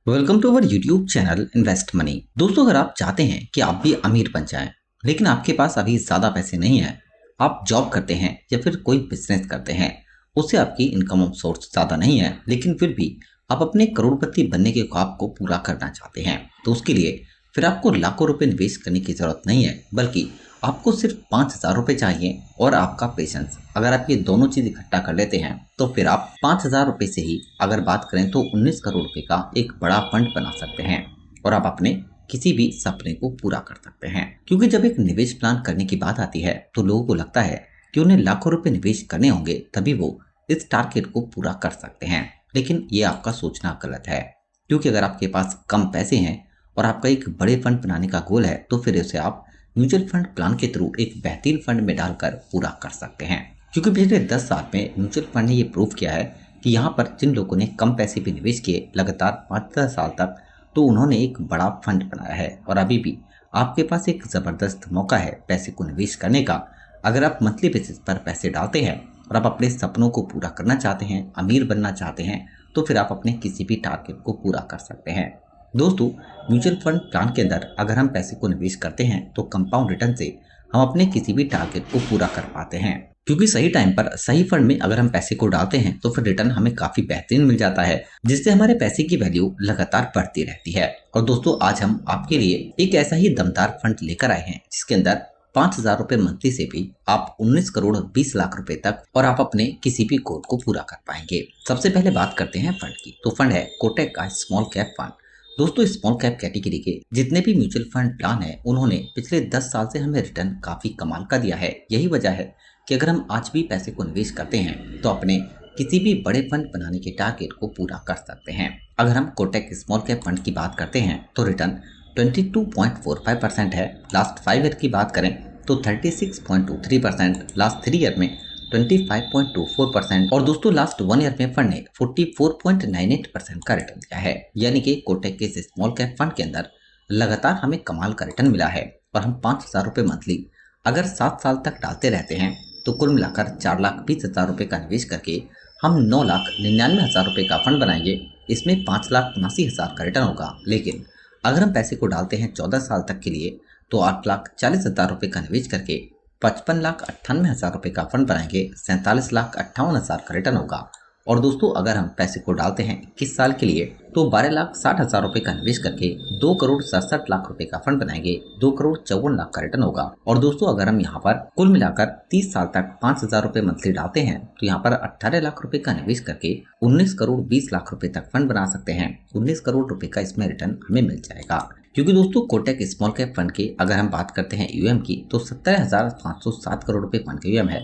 Welcome to our YouTube channel invest money. दोस्तों, अगर आप चाहते हैं कि आप भी अमीर बन जाएं, लेकिन आपके पास अभी ज़्यादा पैसे नहीं हैं, आप जॉब करते हैं या फिर कोई बिजनेस करते हैं, उससे आपकी इनकम सोर्स ज़्यादा नहीं है, लेकिन फिर भी आप अपने करोड़पति बनने के ख्वाब को पूरा करना चाहते हैं, तो उसके लिए फिर आपको लाखों रुपए निवेश करने की ज़रूरत नहीं है, बल्कि आपको सिर्फ 5,000 रुपये चाहिए और आपका पेशेंस। अगर आप ये दोनों चीज़ इकट्ठा कर लेते हैं तो फिर आप 5,000 रुपये से ही अगर बात करें तो 19 करोड़ रुपए का एक बड़ा फंड बना सकते हैं और आप अपने किसी भी सपने को पूरा कर सकते हैं। क्योंकि जब एक निवेश प्लान करने की बात आती है तो लोगों को लगता है कि उन्हें लाखों रुपए निवेश करने होंगे तभी वो इस टारगेट को पूरा कर सकते हैं, लेकिन ये आपका सोचना गलत है। क्योंकि अगर आपके पास कम पैसे हैं और आपका एक बड़े फंड बनाने का गोल है तो फिर उसे आप म्यूचुअल फंड प्लान के थ्रू एक बेहतरीन फंड में डालकर पूरा कर सकते हैं। क्योंकि पिछले 10 साल में म्यूचुअल फंड ने ये प्रूव किया है कि यहाँ पर जिन लोगों ने कम पैसे भी निवेश किए लगातार 5-10 साल तक, तो उन्होंने एक बड़ा फंड बनाया है। और अभी भी आपके पास एक ज़बरदस्त मौका है पैसे को निवेश करने का। अगर आप मंथली बेसिस पर पैसे डालते हैं और आप अपने सपनों को पूरा करना चाहते हैं, अमीर बनना चाहते हैं, तो फिर आप अपने किसी भी टारगेट को पूरा कर सकते हैं। दोस्तों, म्यूचुअल फंड प्लान के अंदर अगर हम पैसे को निवेश करते हैं तो कंपाउंड रिटर्न से हम अपने किसी भी टारगेट को पूरा कर पाते हैं। क्योंकि सही टाइम पर सही फंड में अगर हम पैसे को डालते हैं तो फिर रिटर्न हमें काफी बेहतरीन मिल जाता है, जिससे हमारे पैसे की वैल्यू लगातार बढ़ती रहती है। और दोस्तों, आज हम आपके लिए एक ऐसा ही दमदार फंड लेकर आए हैं जिसके अंदर 5,000 रुपए मंथली से भी आप 19 करोड़ 20 लाख रुपए तक और आप अपने किसी भी गोल को पूरा कर पाएंगे। सबसे पहले बात करते हैं फंड की। तो फंड है कोटक का स्मॉल कैप फंड। दोस्तों, स्मॉल कैप कैटेगरी के जितने भी म्यूचुअल फंड प्लान है उन्होंने पिछले 10 साल से हमें रिटर्न काफी कमाल का दिया है। यही वजह है कि अगर हम आज भी पैसे को निवेश करते हैं तो अपने किसी भी बड़े फंड बनाने के टारगेट को पूरा कर सकते हैं। अगर हम कोटक स्मॉल कैप फंड की बात करते हैं तो रिटर्न 22.45% है। लास्ट 5 ईयर की बात करें तो 36.23%, लास्ट 3 ईयर में 25.24% और दोस्तों लास्ट 1 ईयर में फंड ने 44.98% का रिटर्न दिया है। यानी कि कोटक के इस स्मॉल कैप फंड के अंदर लगातार हमें कमाल का रिटर्न मिला है। और हम 5,000 रुपये मंथली अगर 7 साल तक डालते रहते हैं तो कुल मिलाकर 4,20,000 रुपये का निवेश करके हम 9,99,000 रुपये का फंड बनाएंगे। इसमें 5,79,000 का रिटर्न होगा। लेकिन अगर हम पैसे को डालते हैं 14 साल तक के लिए तो 8,40,000 रुपये का निवेश करके 55,98,000 रुपये का फंड बनाएंगे। 47,58,000 का रिटर्न होगा। और दोस्तों, अगर हम पैसे को डालते हैं 21 साल के लिए तो 12,60,000 रुपये का निवेश करके 2 करोड़ 67 लाख रुपए का फंड बनाएंगे। 2 करोड़ 54 लाख का रिटर्न होगा। और दोस्तों, अगर हम यहाँ पर कुल मिलाकर 30 साल तक 5,000 रुपये मंथली डालते हैं तो यहाँ पर 18 लाख रुपए का निवेश करके 19 करोड़ 20 लाख रुपए तक फंड बना सकते हैं। 19 करोड़ रुपए का इसमें रिटर्न हमें मिल जाएगा। क्योंकि दोस्तों, कोटक स्मॉल कैप फंड की अगर हम बात करते हैं यूएम की तो 17,507 करोड़ रुपए फंड का यूएम है।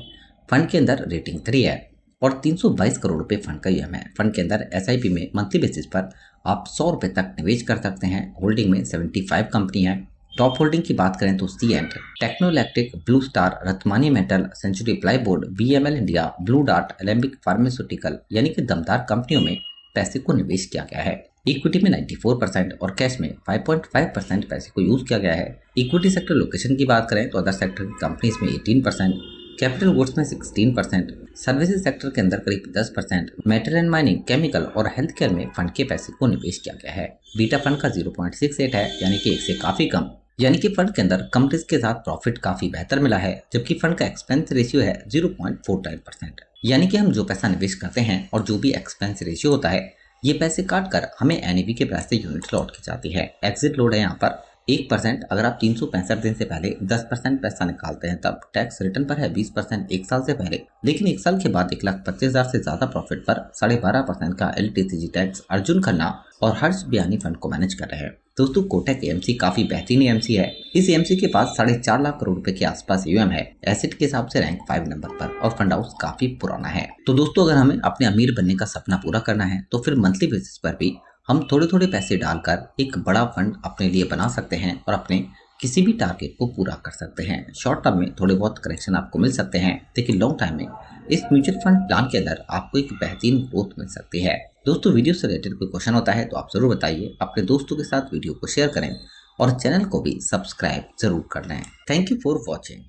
फंड के अंदर रेटिंग 3 है और 322 करोड़ रुपए फंड का यूएम है। फंड के अंदर एसआईपी में मंथली बेसिस पर आप 100 रुपए तक निवेश कर सकते हैं। होल्डिंग में 75 कंपनी है। टॉप होल्डिंग की बात करें तो सीएंट, टेक्नोलैक्टिक, Blue Star, Ratnamani metal, Century Plyboard, BML India, Blue Dart, Alembic pharmaceutical यानी कि दमदार कंपनियों में पैसे को निवेश किया गया है। इक्विटी में 94% और कैश में 5.5% पैसे को यूज किया गया है। इक्विटी सेक्टर लोकेशन की बात करें तो अदर सेक्टर की कंपनीज में 18%, कैपिटल गुड्स में 16%, सर्विसेज सेक्टर के अंदर करीब 10%, मेटल एंड माइनिंग, केमिकल और हेल्थ केयर में फंड के पैसे को निवेश किया गया है। बीटा फंड का 0.68 है, यानी कि 1 से काफी कम। यानी कि फंड के अंदर कम रिस्क के साथ प्रॉफिट काफी बेहतर मिला है। जबकि फंड का एक्सपेंस रेशियो है 0.49%। यानी कि हम जो पैसा निवेश करते हैं और जो भी एक्सपेंस रेशियो होता है, ये पैसे काट कर हमें एनएवी के प्राइस से यूनिट लौट की जाती है। एग्जिट लोड है यहाँ पर 1%। अगर आप 365 दिन से पहले 10% पैसा निकालते हैं तब टैक्स रिटर्न पर है 20% 1 साल से पहले। लेकिन 1 साल के बाद 1,25,000 से ज्यादा प्रॉफिट पर 12.5% का एलटीसीजी टैक्स अर्जुन खन्ना और हर्ष बियानी फंड को मैनेज कर रहे हैं। दोस्तों, कोटक एएमसी काफी बेहतरीन एएमसी है। इस एएमसी के पास 4.5 लाख करोड़ रुपए के आसपास यूएम है। एसेट के हिसाब से रैंक 5 नंबर पर और फंड हाउस काफी पुराना है। तो दोस्तों, अगर हमें अपने अमीर बनने का सपना पूरा करना है तो फिर मंथली बेसिस पर भी हम थोड़े थोड़े पैसे डालकर एक बड़ा फंड अपने लिए बना सकते हैं और अपने किसी भी टारगेट को पूरा कर सकते हैं। शॉर्ट टर्म में थोड़े बहुत करेक्शन आपको मिल सकते हैं, लेकिन लॉन्ग टाइम में इस म्यूचुअल फंड प्लान के अंदर आपको एक बेहतरीन ग्रोथ मिल सकती है। दोस्तों, वीडियो से रिलेटेड कोई क्वेश्चन होता है तो आप जरूर बताइए। अपने दोस्तों के साथ वीडियो को शेयर करें और चैनल को भी सब्सक्राइब जरूर कर लें। Thank you for watching.